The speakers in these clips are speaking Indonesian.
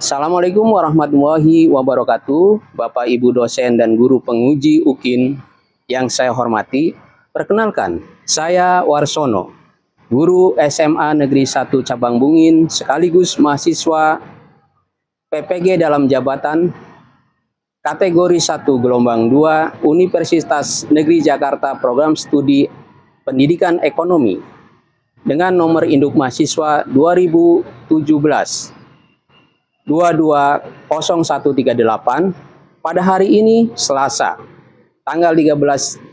Assalamualaikum warahmatullahi wabarakatuh, Bapak Ibu dosen dan guru penguji UKIN yang saya hormati. Perkenalkan, saya Warsono, guru SMA Negeri 1 Cabang Bungin sekaligus mahasiswa PPG dalam jabatan kategori 1 gelombang 2 Universitas Negeri Jakarta Program Studi Pendidikan Ekonomi dengan nomor induk mahasiswa 2017 220138 pada hari ini Selasa tanggal 13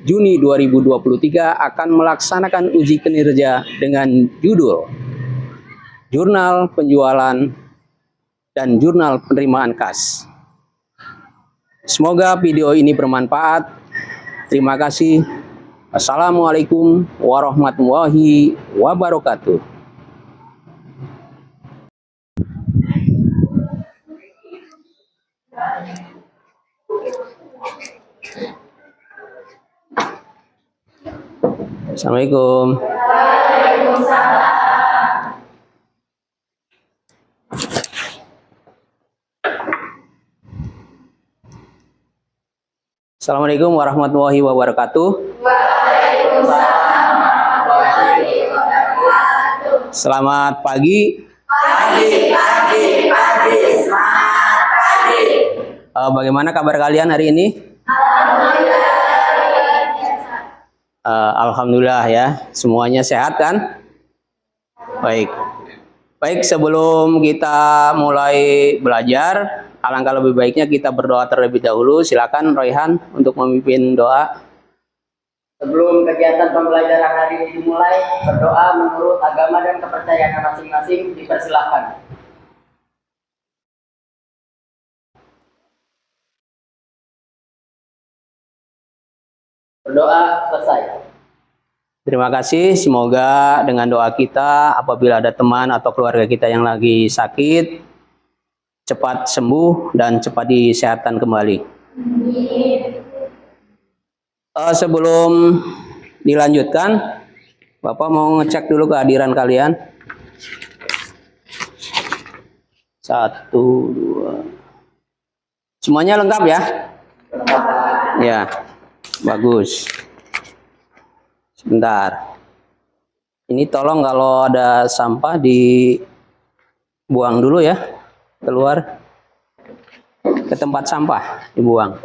Juni 2023 akan melaksanakan uji kinerja dengan judul Jurnal Penjualan dan Jurnal Penerimaan Kas. Semoga video ini bermanfaat. Terima kasih. Assalamualaikum warahmatullahi wabarakatuh. Assalamualaikum. Assalamualaikum warahmatullahi wabarakatuh. Selamat pagi. Selamat pagi. Bagaimana kabar kalian hari ini? Alhamdulillah ya, semuanya sehat kan? Baik, sebelum kita mulai belajar, alangkah lebih baiknya kita berdoa terlebih dahulu. Silakan Royhan untuk memimpin doa. Sebelum kegiatan pembelajaran hari ini dimulai, berdoa menurut agama dan kepercayaan masing-masing dipersilahkan. Berdoa selesai. Terima kasih, semoga dengan doa kita apabila ada teman atau keluarga kita yang lagi sakit, cepat sembuh dan cepat disehatkan kembali. Sebelum dilanjutkan, Bapak mau ngecek dulu kehadiran kalian. 1, 2. Semuanya lengkap ya? Ya, bagus. Sebentar. Ini tolong kalau ada sampah dibuang dulu ya, keluar ke tempat sampah dibuang.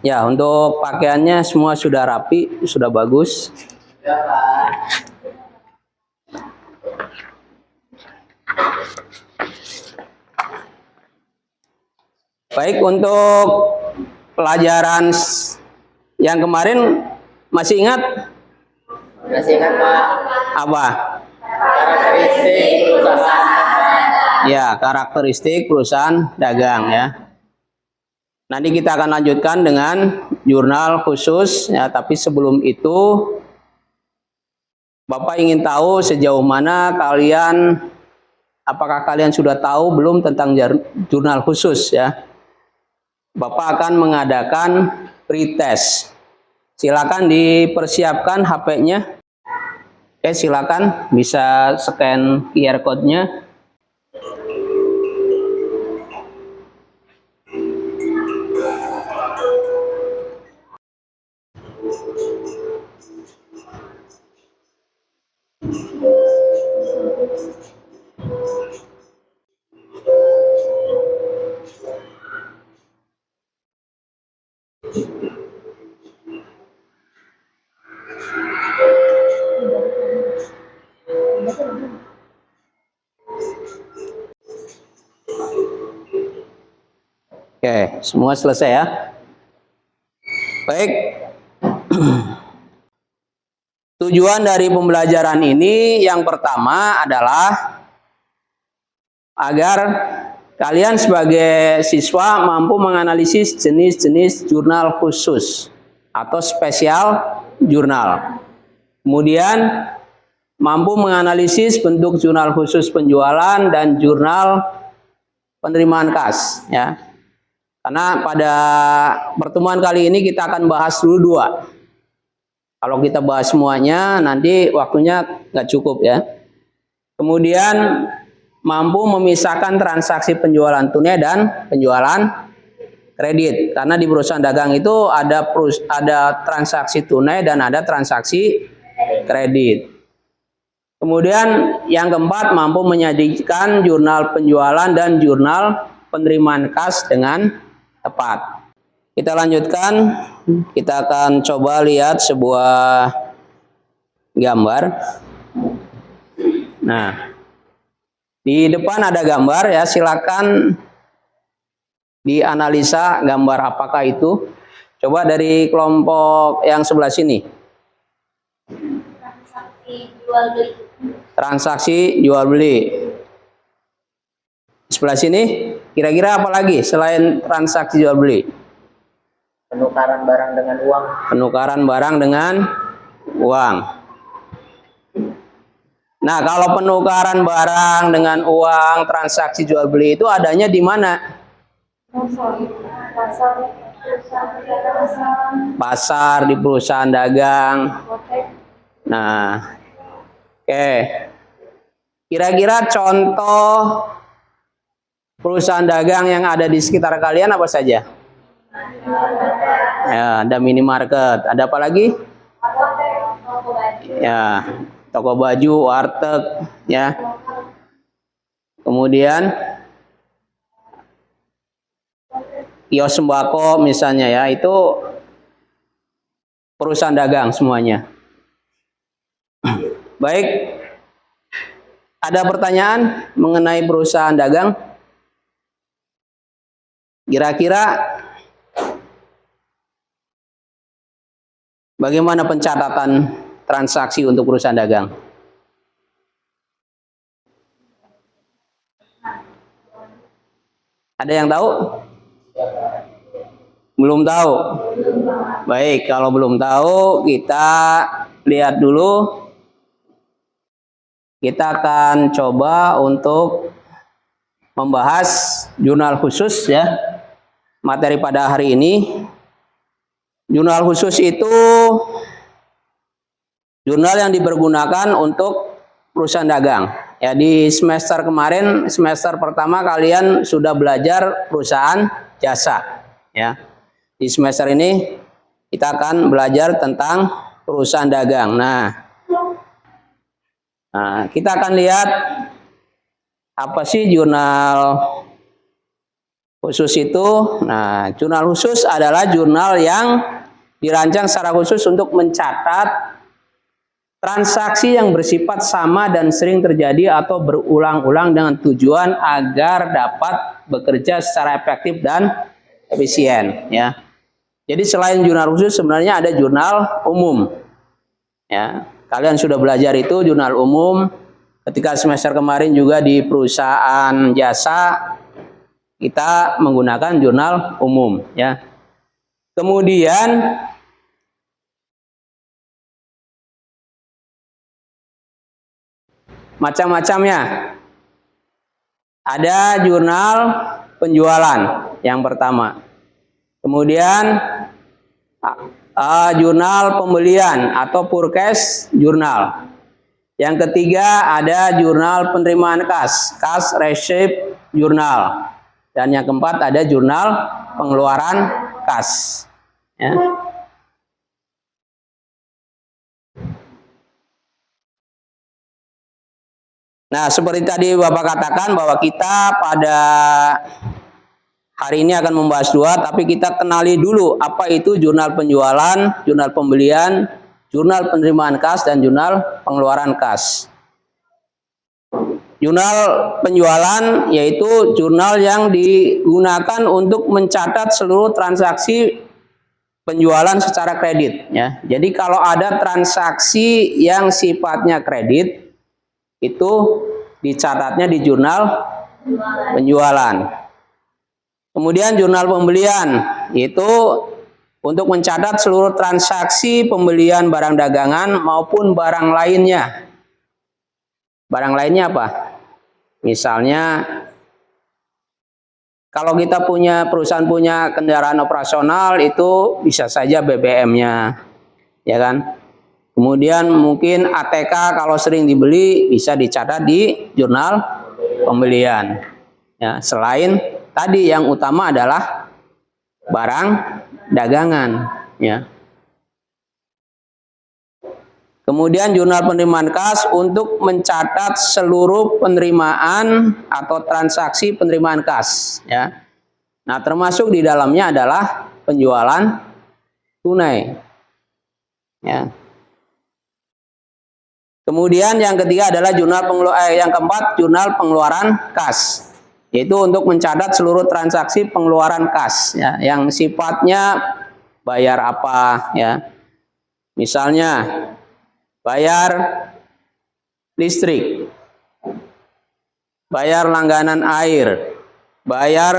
Ya, untuk pakaiannya semua sudah rapi, sudah bagus. Baik, untuk pelajaran yang kemarin masih ingat? Masih ingat Pak? Apa? Karakteristik perusahaan. Ya, karakteristik perusahaan dagang ya. Nanti kita akan lanjutkan dengan jurnal khusus ya, tapi sebelum itu Bapak ingin tahu sejauh mana apakah kalian sudah tahu belum tentang jurnal khusus ya? Bapak akan mengadakan pretest. Silakan dipersiapkan HP-nya. Oke, silakan bisa scan QR code-nya. Oke, semua selesai ya. Baik. Tujuan dari pembelajaran ini yang pertama adalah agar kalian sebagai siswa mampu menganalisis jenis-jenis jurnal khusus atau spesial jurnal. Kemudian mampu menganalisis bentuk jurnal khusus penjualan dan jurnal penerimaan kas ya. Karena pada pertemuan kali ini kita akan bahas dulu 2. Kalau kita bahas semuanya nanti waktunya nggak cukup ya. Kemudian mampu memisahkan transaksi penjualan tunai dan penjualan kredit. Karena di perusahaan dagang itu ada transaksi tunai dan ada transaksi kredit. Kemudian yang keempat, mampu menyajikan jurnal penjualan dan jurnal penerimaan kas dengan tepat. Kita lanjutkan, kita akan coba lihat sebuah gambar. Nah, di depan ada gambar ya, silakan dianalisa gambar apakah itu. Coba dari kelompok yang sebelah sini. Transaksi jual beli. Sebelah sini, kira-kira apa lagi selain transaksi jual beli? Penukaran barang dengan uang. Penukaran barang dengan uang. Nah, kalau penukaran barang dengan uang, transaksi jual beli itu adanya di mana? Pasar, di perusahaan dagang. Nah, oke. Kira-kira contoh perusahaan dagang yang ada di sekitar kalian apa saja? Ya, ada minimarket. Ada apa lagi? Ya, toko baju, warteg, ya. Kemudian kios sembako misalnya ya, itu perusahaan dagang semuanya. Baik. Ada pertanyaan mengenai perusahaan dagang? Kira-kira bagaimana pencatatan transaksi untuk perusahaan dagang? Ada yang tahu? Belum tahu? Baik, kalau belum tahu, kita lihat dulu. Kita akan coba untuk membahas jurnal khusus ya. Materi pada hari ini. Jurnal khusus itu jurnal yang dipergunakan untuk perusahaan dagang. Ya, di semester kemarin, semester pertama kalian sudah belajar perusahaan jasa. Ya, di semester ini kita akan belajar tentang perusahaan dagang. Nah, kita akan lihat apa sih jurnal khusus itu. Nah, jurnal khusus adalah jurnal yang dirancang secara khusus untuk mencatat transaksi yang bersifat sama dan sering terjadi atau berulang-ulang dengan tujuan agar dapat bekerja secara efektif dan efisien ya. Jadi selain jurnal khusus sebenarnya ada jurnal umum. Ya, kalian sudah belajar itu jurnal umum ketika semester kemarin juga di perusahaan jasa kita menggunakan jurnal umum ya. Kemudian macam-macamnya. Ada jurnal penjualan yang pertama. Kemudian jurnal pembelian atau purchase jurnal. Yang ketiga ada jurnal penerimaan kas, cash receipt jurnal. Dan yang keempat ada jurnal pengeluaran kas. Ya. Nah, seperti tadi Bapak katakan bahwa kita pada hari ini akan membahas dua, tapi kita kenali dulu apa itu jurnal penjualan, jurnal pembelian, jurnal penerimaan kas, dan jurnal pengeluaran kas. Jurnal penjualan yaitu jurnal yang digunakan untuk mencatat seluruh transaksi penjualan secara kredit. Ya. Jadi kalau ada transaksi yang sifatnya kredit, itu dicatatnya di jurnal penjualan. Kemudian jurnal pembelian, itu untuk mencatat seluruh transaksi pembelian barang dagangan maupun barang lainnya. Barang lainnya apa? Misalnya, kalau kita punya perusahaan punya kendaraan operasional itu bisa saja BBM-nya, ya kan? Kemudian mungkin ATK kalau sering dibeli bisa dicatat di jurnal pembelian. Ya, selain tadi yang utama adalah barang dagangan. Ya. Kemudian jurnal penerimaan kas untuk mencatat seluruh penerimaan atau transaksi penerimaan kas. Ya. Nah, termasuk di dalamnya adalah penjualan tunai. Ya. Kemudian yang ketiga adalah yang keempat jurnal pengeluaran kas, yaitu untuk mencatat seluruh transaksi pengeluaran kas, ya, yang sifatnya bayar apa, ya, misalnya bayar listrik, bayar langganan air, bayar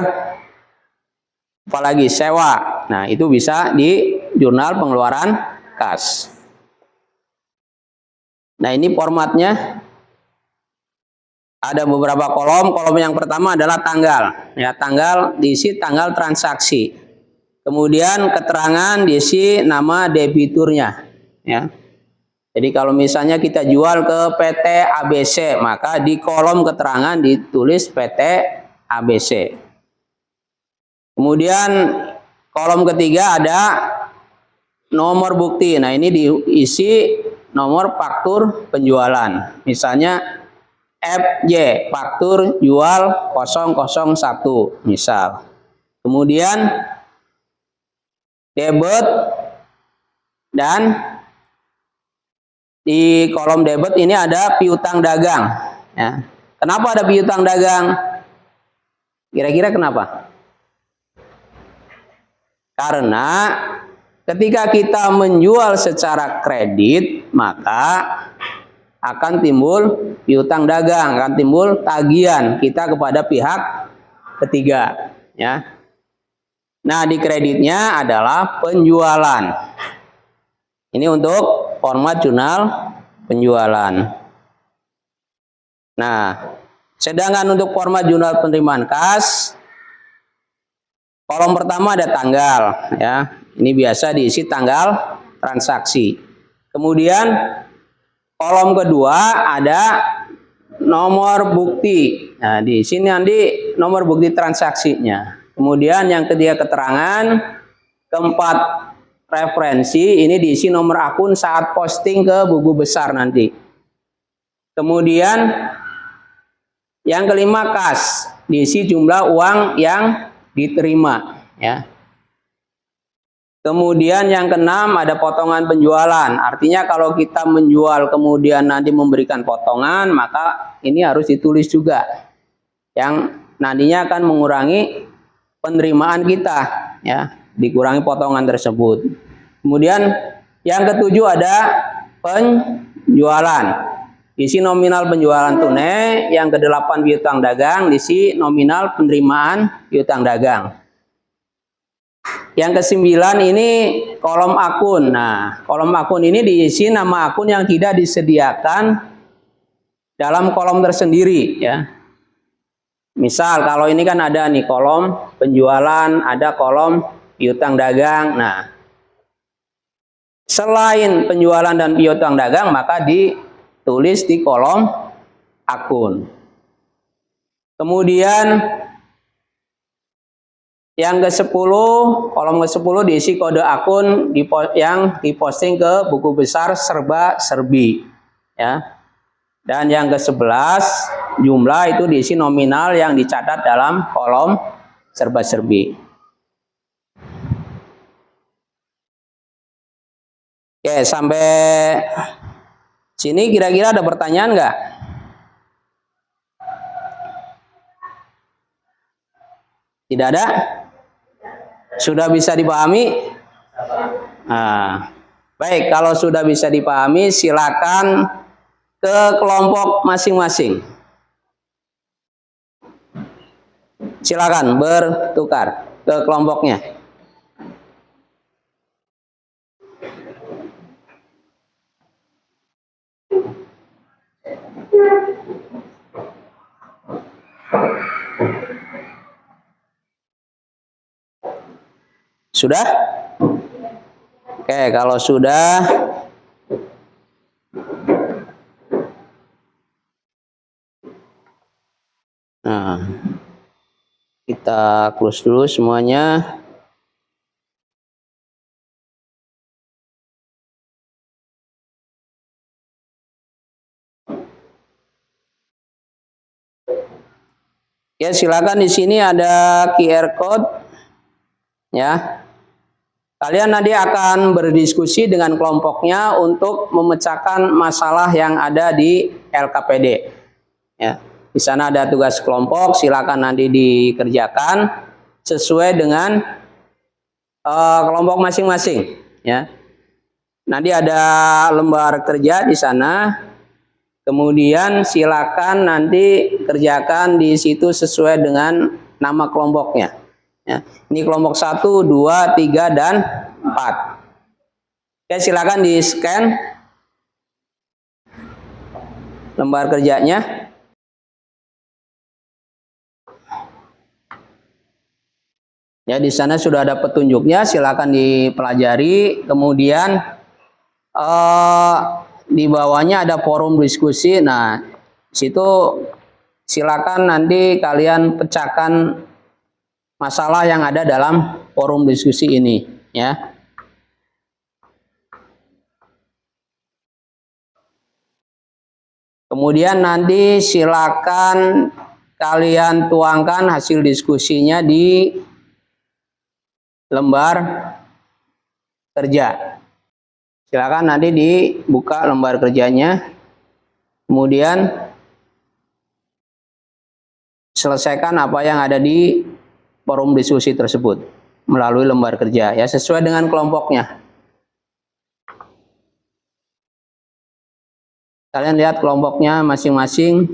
apalagi sewa. Nah, itu bisa di jurnal pengeluaran kas. Nah, ini formatnya ada beberapa kolom. Kolom yang pertama adalah tanggal. Ya, tanggal diisi tanggal transaksi. Kemudian keterangan diisi nama debiturnya. Ya. Jadi kalau misalnya kita jual ke PT ABC, maka di kolom keterangan ditulis PT ABC. Kemudian kolom ketiga ada nomor bukti. Nah, ini diisi nomor faktur penjualan. Misalnya FJ, faktur jual 001, misal. Kemudian debit, dan di kolom debit ini ada piutang dagang. Ya. Kenapa ada piutang dagang? Kira-kira kenapa? Karena ketika kita menjual secara kredit, maka akan timbul piutang dagang, akan timbul tagihan kita kepada pihak ketiga. Ya. Nah, di kreditnya adalah penjualan. Ini untuk format jurnal penjualan. Nah, sedangkan untuk format jurnal penerimaan kas, kolom pertama ada tanggal. Ya. Ini biasa diisi tanggal transaksi. Kemudian kolom kedua ada nomor bukti. Nah, di sini nanti nomor bukti transaksinya. Kemudian yang ketiga keterangan, keempat referensi, ini diisi nomor akun saat posting ke buku besar nanti. Kemudian yang kelima kas, diisi jumlah uang yang diterima. Ya. Kemudian yang keenam ada potongan penjualan. Artinya kalau kita menjual kemudian nanti memberikan potongan, maka ini harus ditulis juga. Yang nantinya akan mengurangi penerimaan kita, ya, dikurangi potongan tersebut. Kemudian yang ketujuh ada penjualan. Isi nominal penjualan tunai, yang kedelapan piutang dagang, isi nominal penerimaan piutang dagang. Yang kesembilan ini kolom akun. Nah, kolom akun ini diisi nama akun yang tidak disediakan dalam kolom tersendiri, ya. Misal kalau ini kan ada nih kolom penjualan, ada kolom piutang dagang. Nah, selain penjualan dan piutang dagang, maka ditulis di kolom akun. Kemudian yang ke-10, kolom ke-10 diisi kode akun yang diposting ke buku besar serba-serbi. Ya. Dan yang ke-11, jumlah itu diisi nominal yang dicatat dalam kolom serba-serbi. Oke, sampai sini kira-kira ada pertanyaan nggak? Tidak ada? Sudah bisa dipahami? Nah, baik, kalau sudah bisa dipahami, silakan ke kelompok masing-masing. Silakan bertukar ke kelompoknya. Sudah? Oke, kalau sudah, Nah, kita close dulu semuanya. Ya, silakan di sini ada QR code ya. Kalian nanti akan berdiskusi dengan kelompoknya untuk memecahkan masalah yang ada di LKPD. Ya, di sana ada tugas kelompok, silakan nanti dikerjakan sesuai dengan kelompok masing-masing. Ya, nanti ada lembar kerja di sana. Kemudian silakan nanti kerjakan di situ sesuai dengan nama kelompoknya. Ya, ini kelompok 1, 2, 3, dan 4. Oke, silakan di scan lembar kerjanya. Ya, di sana sudah ada petunjuknya, silakan dipelajari. Kemudian di bawahnya ada forum diskusi. Nah, situ silakan nanti kalian pecahkan masalah yang ada dalam forum diskusi ini, ya. Kemudian nanti silakan kalian tuangkan hasil diskusinya di lembar kerja. Silakan nanti dibuka lembar kerjanya. Kemudian selesaikan apa yang ada di forum diskusi tersebut melalui lembar kerja, ya, sesuai dengan kelompoknya. Kalian lihat kelompoknya masing-masing,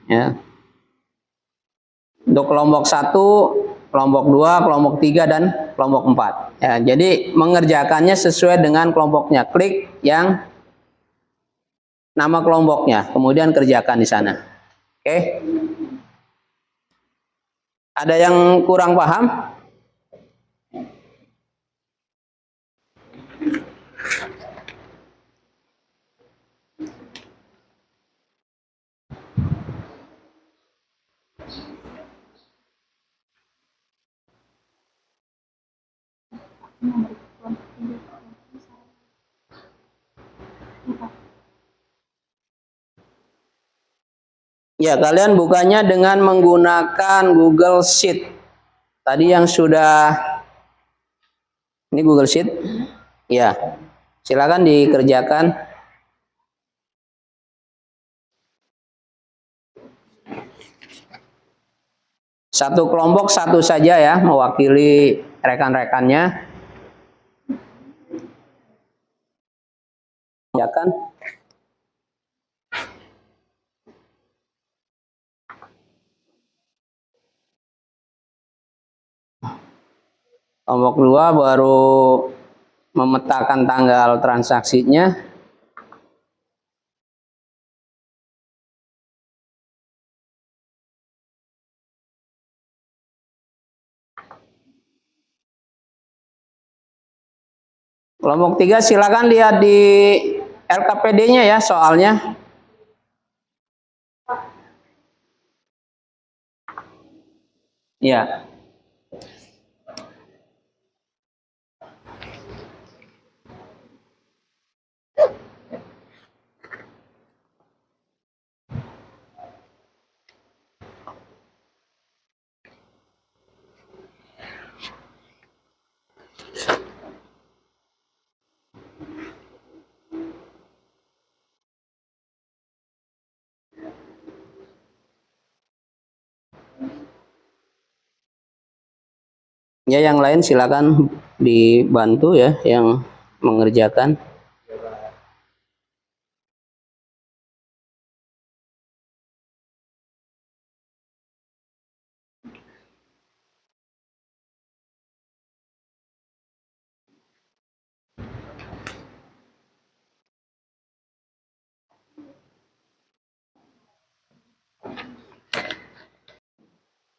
ya. Untuk kelompok 1, kelompok 2, kelompok 3, dan kelompok 4. Ya, jadi mengerjakannya sesuai dengan kelompoknya. Klik yang nama kelompoknya, kemudian kerjakan di sana. Oke. Ada yang kurang paham? Ya, kalian bukanya dengan menggunakan Google Sheet. Tadi yang sudah, ini Google Sheet. Ya, silakan dikerjakan. Satu kelompok satu saja ya, mewakili rekan-rekannya. Ya kan? Kelompok 2 baru memetakan tanggal transaksinya. Kelompok 3 silakan lihat di LKPD-nya ya soalnya. Ya. Ya, yang lain silakan dibantu ya yang mengerjakan.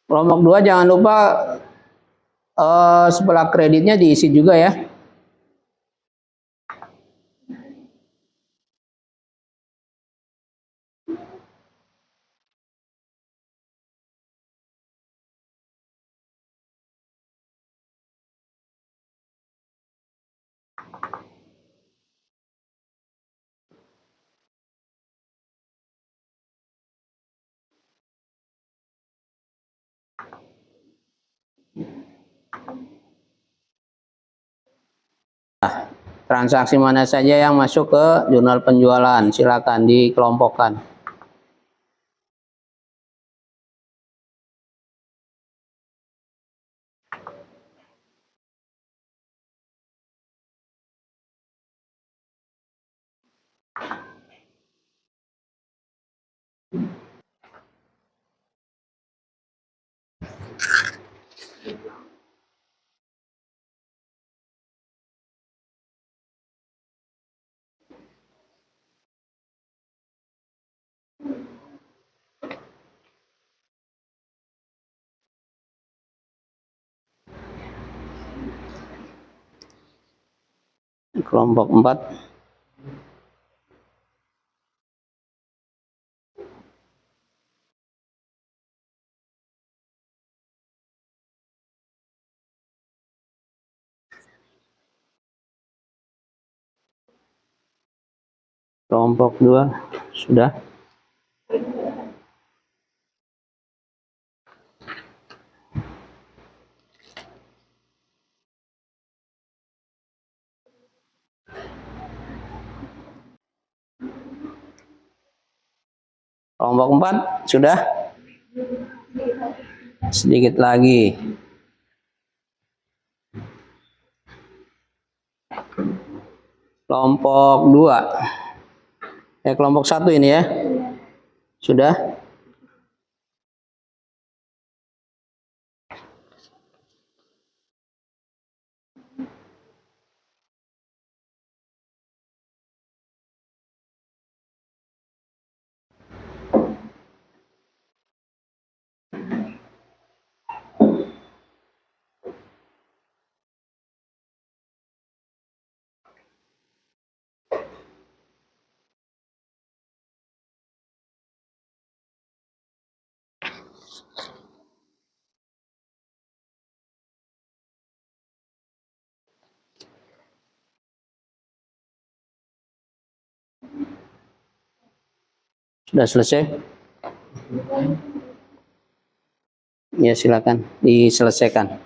Kelompok 2 jangan lupa sebelah kreditnya diisi juga ya. Transaksi mana saja yang masuk ke jurnal penjualan? Silakan dikelompokkan. Kelompok 4. Kelompok 2 sudah. Kelompok 4 sudah. Sedikit lagi. Kelompok 2. Kelompok 1 ini ya. Sudah. Sudah selesai? Ya, silakan diselesaikan.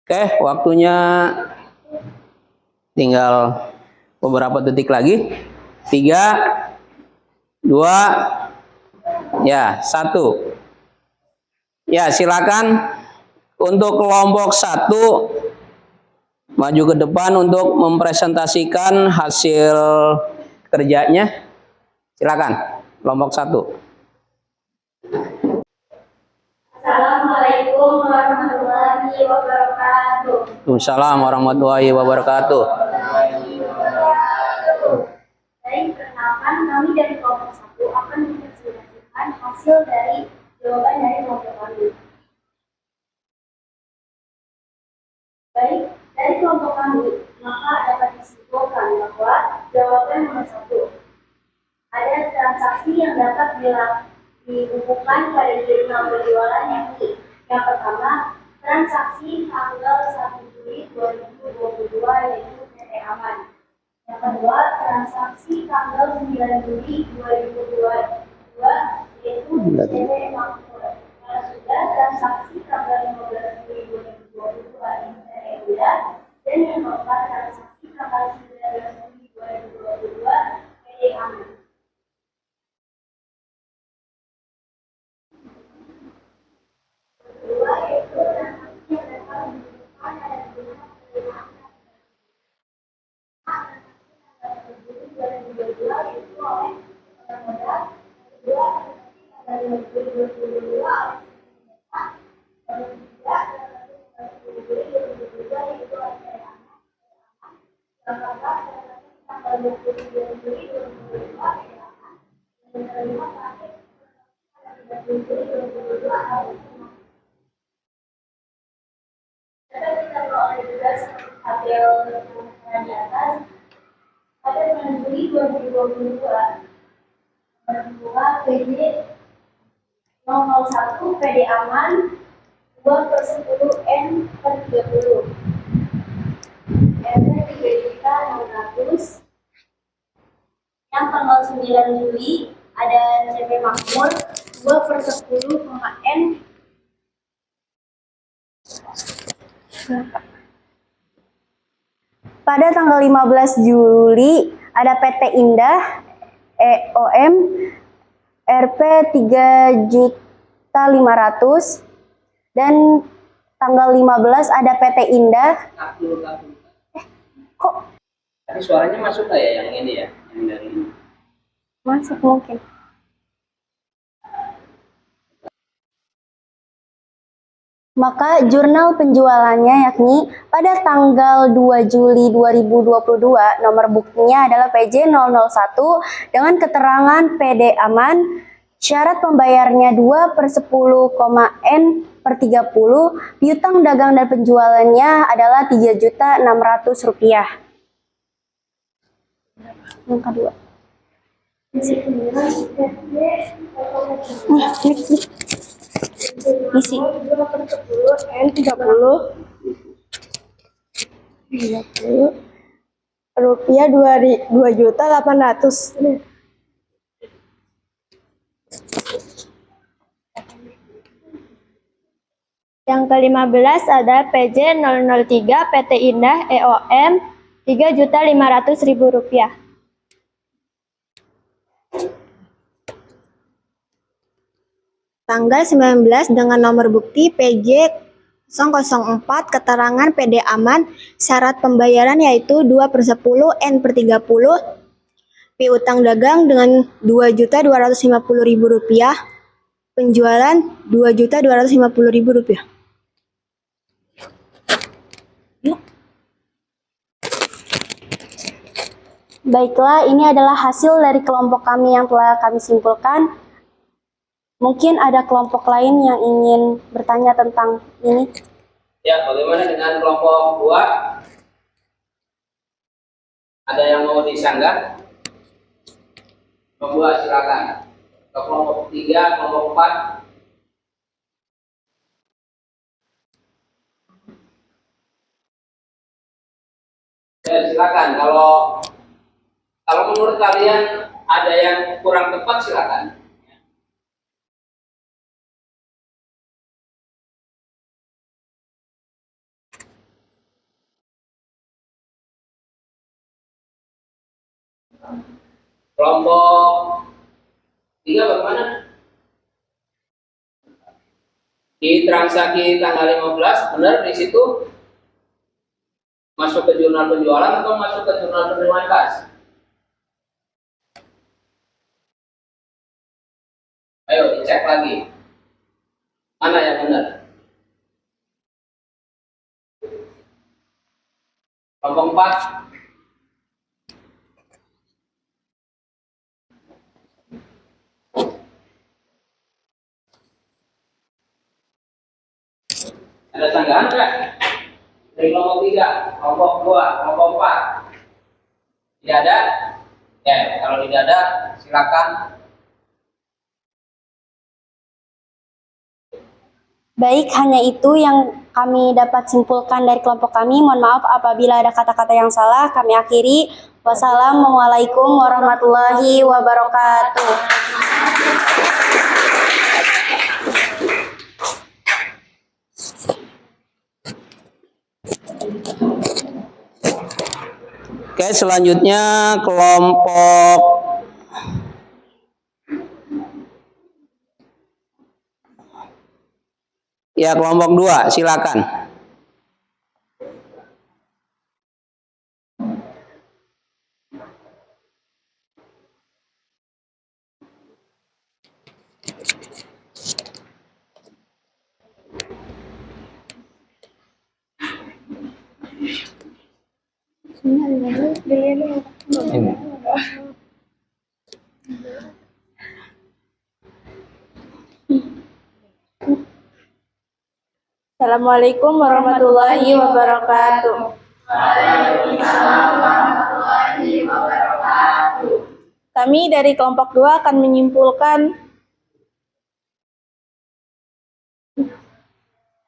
Oke, waktunya tinggal beberapa detik lagi. 3, 2, ya, 1. Ya, silakan untuk kelompok 1 maju ke depan untuk mempresentasikan hasil kerjanya. Silakan, kelompok 1. Assalamualaikum warahmatullahi wabarakatuh. Waalaikumsalam warahmatullahi wabarakatuh. Baik, perkenalkan kami dari kelompok 1 akan mempresentasikan hasil dari jawaban dari kelompok kami. Baik, dari kelompok kami, maka dapat disimpulkan bahwa jawaban nomor 1 ada transaksi yang dapat dibukukan pada jurnal penjualan yakni yang pertama, transaksi tanggal 1 Juli 2022 yaitu PT Aman. Yang kedua, transaksi tanggal 9 Juli 2022 yaitu PT Makmur. Yang sudah transaksi tanggal 15 Juli 2022 yaitu PT Buda. Dan yang keempat, transaksi tanggal 19 Juli 2022 PT Aman. Kedua, yaitu transaksi yang dapat dibukukan pada jurnal penerimaan yaitu oleh orang modal. Kedua, transaksi tanggal 2022 oleh ketiga, transaksi tanggal 2022 yaitu oleh Aman. Yang keempat, transaksi tanggal 29 Juli 2022 oleh Aman. Dan yang kelima, terakhir, transaksi tanggal 30 Juli 2022 oleh dapat kita peroleh juga seperti tabel yang di atas. Pada bulan Juli 2022, berbuah PD 001 PD Aman 2/10N/30 RT 3.600.000 yang Juli ada CP Makmur 2/10,N. Pada tanggal 15 Juli ada PT Indah EOM Rp 3.500.000 dan tanggal 15 ada PT Indah. Kok Tapi suaranya masuk nggak ya yang ini ya? Yang dari ini. masuk mungkin? Maka jurnal penjualannya yakni pada tanggal 2 Juli 2022 nomor buktinya adalah PJ001 dengan keterangan PD aman, syarat pembayarnya 2/10,N/30, piutang dagang dan penjualannya adalah Rp3.600.000. Yang kedua. Isi 2/10N30 rupiah 2.800.000. Yang ke-15 ada PJ003 PT Indah EOM Rp3.500.000. Tanggal 19 dengan nomor bukti PJ 004 keterangan PD aman, syarat pembayaran yaitu 2/10N/30, piutang dagang dengan Rp2.250.000, penjualan Rp2.250.000. Baiklah, ini adalah hasil dari kelompok kami yang telah kami simpulkan. Mungkin ada kelompok lain yang ingin bertanya tentang ini. Ya, bagaimana dengan kelompok 2? Ada yang mau disanggah? Kelompok 2 silakan. Ke kelompok 3, kelompok 4. Ya, silakan. Kalau menurut kalian ada yang kurang tepat, silakan. Kelompok 3 bagaimana? Di transaksi tanggal 15 benar di situ masuk ke jurnal penjualan atau masuk ke jurnal penerimaan kas? Ayo dicek lagi. Mana yang benar? Kelompok 4. Ada sanggahan enggak? Dari kelompok 3, kelompok 2, kelompok 4. Tidak ada? Ya, kalau tidak ada, silakan. Baik, hanya itu yang kami dapat simpulkan dari kelompok kami. Mohon maaf apabila ada kata-kata yang salah. Kami akhiri. Wassalamualaikum warahmatullahi wabarakatuh. Oke, selanjutnya kelompok kelompok 2, silakan. Assalamualaikum warahmatullahi wabarakatuh. Kami dari kelompok 2 akan menyimpulkan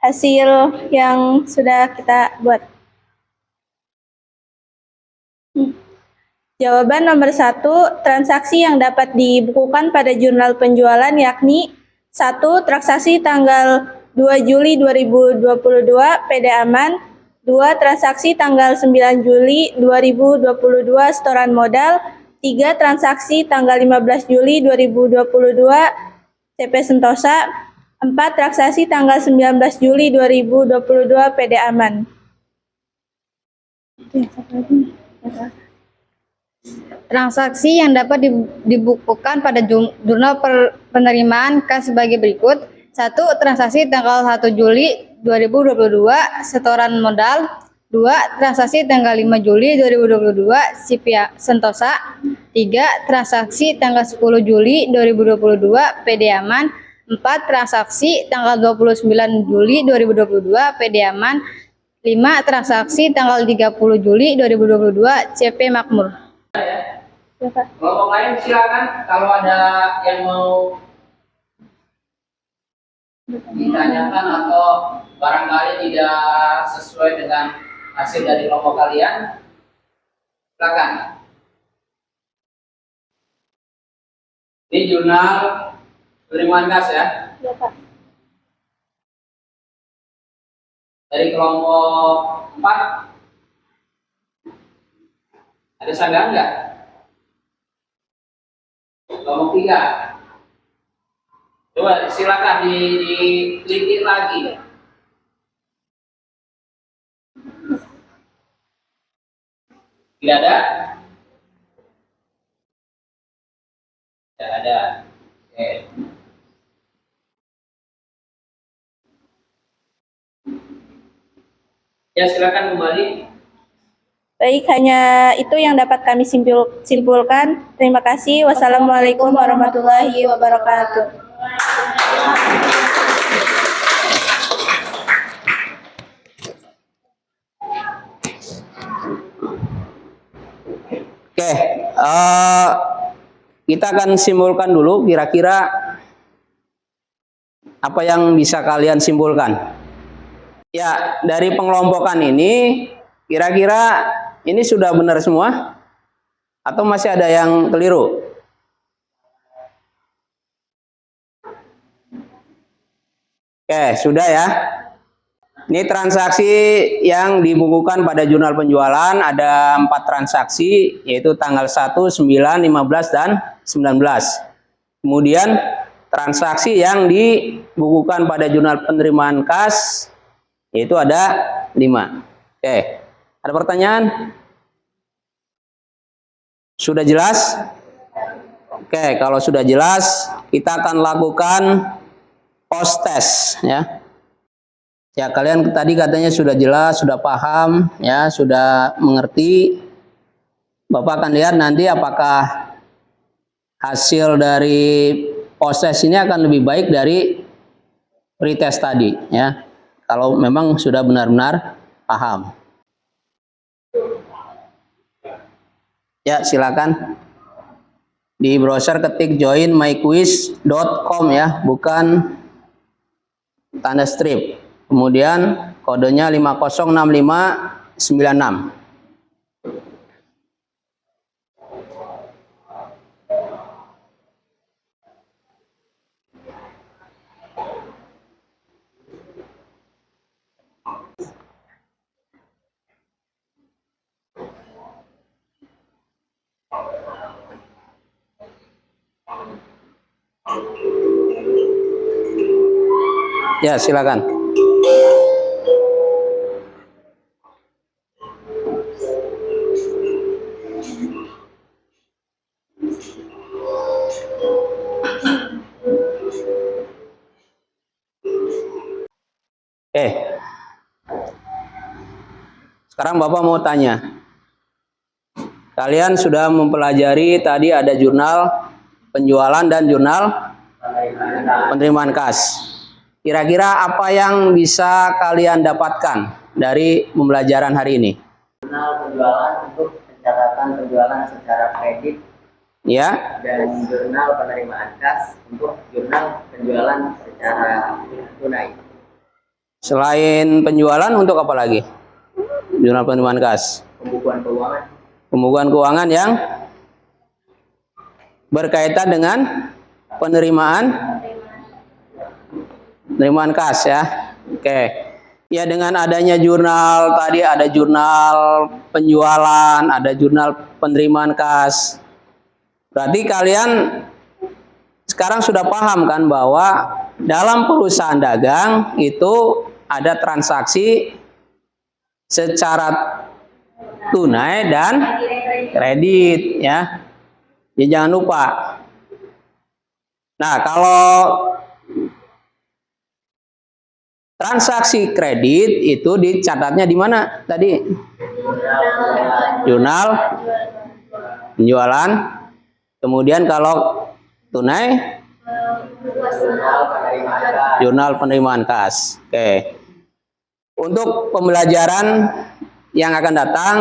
hasil yang sudah kita buat. Jawaban nomor 1, transaksi yang dapat dibukukan pada jurnal penjualan yakni 1. Transaksi tanggal 2 Juli 2022 PD Aman, 2. Transaksi tanggal 9 Juli 2022 setoran modal, 3. Transaksi tanggal 15 Juli 2022 CP Sentosa, 4. Transaksi tanggal 19 Juli 2022 PD Aman. Transaksi yang dapat dibukukan pada jurnal penerimaan kas sebagai berikut. 1. Transaksi tanggal 1 Juli 2022 setoran modal. 2. Transaksi tanggal 5 Juli 2022 CP Sentosa. 3. Transaksi tanggal 10 Juli 2022 PD Aman. 4. Transaksi tanggal 29 Juli 2022 PD Aman. 5. Transaksi tanggal 30 Juli 2022 CP Makmur. Kelompok lain silakan kalau ada yang mau ditanyakan atau barangkali tidak sesuai dengan hasil dari kelompok kalian, silakan. Ini jurnal penerimaan kas ya. Ya, Pak. Dari kelompok 4 ada sanggahan nggak? Kelompok 3 coba silakan diteliti lagi. Tidak ada? Tidak ada. Oke. Ya silakan kembali. Baik, hanya itu yang dapat kami simpulkan. Terima kasih. Wassalamualaikum warahmatullahi wabarakatuh. Oke, kita akan simpulkan dulu kira-kira apa yang bisa kalian simpulkan. Ya, dari pengelompokan ini kira-kira ini sudah benar semua atau masih ada yang keliru? Oke, sudah ya. Ini transaksi yang dibukukan pada jurnal penjualan ada 4 transaksi, yaitu tanggal 1, 9, 15, dan 19. Kemudian transaksi yang dibukukan pada jurnal penerimaan kas, yaitu ada 5. Oke, ada pertanyaan? Sudah jelas? Oke, kalau sudah jelas, kita akan lakukan post test ya. Ya, kalian tadi katanya sudah jelas, sudah paham, ya, sudah mengerti. Bapak akan lihat nanti apakah hasil dari proses ini akan lebih baik dari pretest tadi, ya. Kalau memang sudah benar-benar paham. Ya, silakan. Di browser ketik joinmyquiz.com ya, bukan tanda strip. Kemudian kodenya 506596. Ya, silakan. Sekarang Bapak mau tanya. Kalian sudah mempelajari tadi ada jurnal penjualan dan jurnal penerimaan kas. Kira-kira apa yang bisa kalian dapatkan dari pembelajaran hari ini? Jurnal penjualan untuk pencatatan penjualan secara kredit, Ya. dan jurnal penerimaan kas untuk jurnal penjualan secara tunai. Selain penjualan untuk apa lagi? Jurnal penerimaan kas. Pembukuan keuangan. Pembukuan keuangan yang berkaitan dengan penerimaan kas ya. Oke. Ya, dengan adanya jurnal tadi, ada jurnal penjualan, ada jurnal penerimaan kas. Berarti kalian sekarang sudah paham kan bahwa dalam perusahaan dagang itu ada transaksi secara tunai dan kredit ya. Ya, jangan lupa. Nah, kalau transaksi kredit itu dicatatnya di mana tadi? Jurnal penjualan. Kemudian kalau tunai, jurnal penerimaan kas. Oke. Untuk pembelajaran yang akan datang,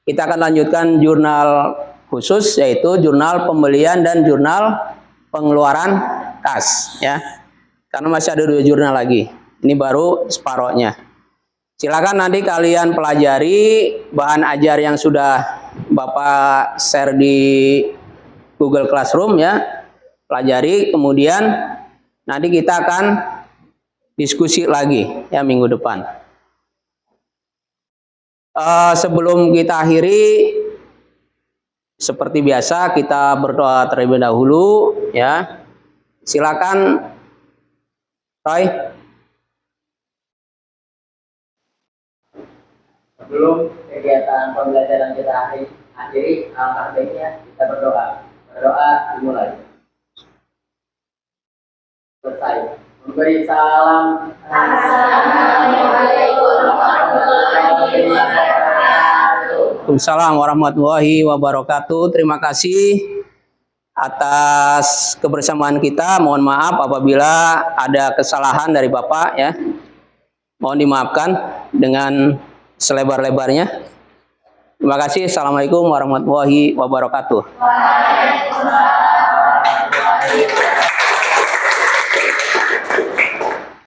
kita akan lanjutkan jurnal khusus, yaitu jurnal pembelian dan jurnal pengeluaran kas ya. Karena masih ada 2 jurnal lagi. Ini baru separohnya. Silakan nanti kalian pelajari bahan ajar yang sudah Bapak share di Google Classroom ya. Pelajari, kemudian nanti kita akan diskusi lagi ya minggu depan. Sebelum kita akhiri, seperti biasa kita berdoa terlebih dahulu ya. Silakan Roy. Sebelum kegiatan pembelajaran kita akhiri, alangkah baiknya kita berdoa. Berdoa dimulai. Selesai. Memberi salam. Assalamualaikum warahmatullahi wabarakatuh. Waalaikumsalam warahmatullahi wabarakatuh. Terima kasih atas kebersamaan kita. Mohon maaf apabila ada kesalahan dari Bapak ya. Mohon dimaafkan dengan selebar-lebarnya. Terima kasih. Assalamualaikum warahmatullahi wabarakatuh. Waalaikumsalam.